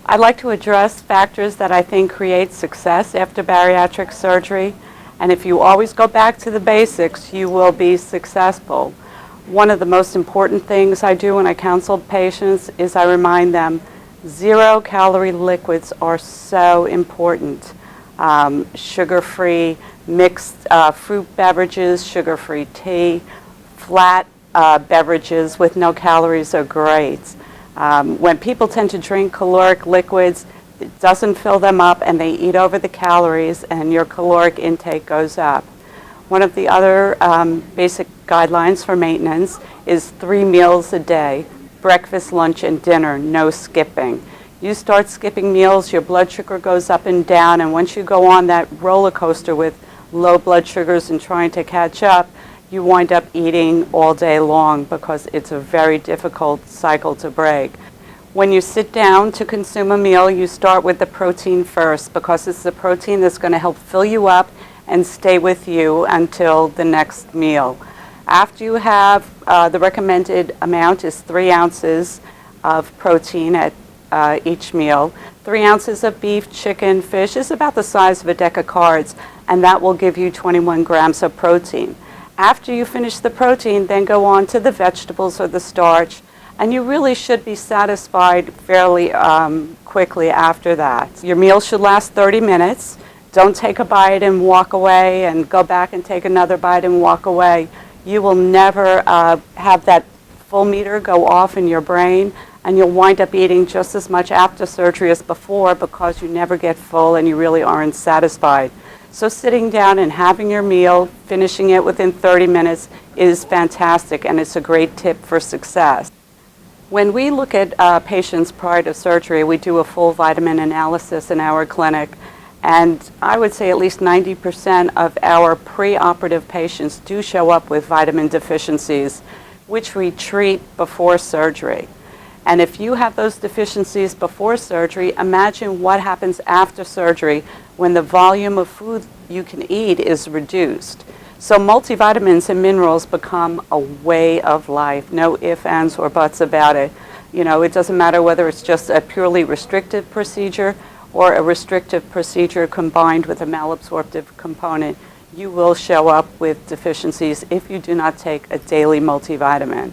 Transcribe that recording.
I'd like to address factors that I think create success after bariatric surgery. And if you always go back to the basics, you will be successful. One of the most important things I do when I counsel patients is I remind them 0-calorie liquids are so important. Sugar-free mixed fruit beverages, sugar-free tea, flat beverages with no calories are great. When people tend to drink caloric liquids, it doesn't fill them up and they eat over the calories and your caloric intake goes up. One of the other basic guidelines for maintenance is 3 meals a day, breakfast, lunch, and dinner, no skipping. You start skipping meals, your blood sugar goes up and down, and once you go on that roller coaster with low blood sugars and trying to catch up, you wind up eating all day long because it's a very difficult cycle to break. When you sit down to consume a meal, you start with the protein first because it's the protein that's going to help fill you up and stay with you until the next meal. After you have, the recommended amount is 3 ounces of protein at each meal. 3 ounces of beef, chicken, fish is about the size of a deck of cards, and that will give you 21 grams of protein. After you finish the protein, then go on to the vegetables or the starch, and you really should be satisfied fairly quickly after that. Your meal should last 30 minutes. Don't take a bite and walk away and go back and take another bite and walk away. You will never have that full meter go off in your brain, and you'll wind up eating just as much after surgery as before because you never get full and you really aren't satisfied. So sitting down and having your meal, finishing it within 30 minutes is fantastic, and it's a great tip for success. When we look at patients prior to surgery, we do a full vitamin analysis in our clinic, and I would say at least 90% of our preoperative patients do show up with vitamin deficiencies, which we treat before surgery. And if you have those deficiencies before surgery, imagine what happens after surgery when the volume of food you can eat is reduced. So multivitamins and minerals become a way of life. No ifs, ands, or buts about it. You know, it doesn't matter whether it's just a purely restrictive procedure or a restrictive procedure combined with a malabsorptive component. You will show up with deficiencies if you do not take a daily multivitamin.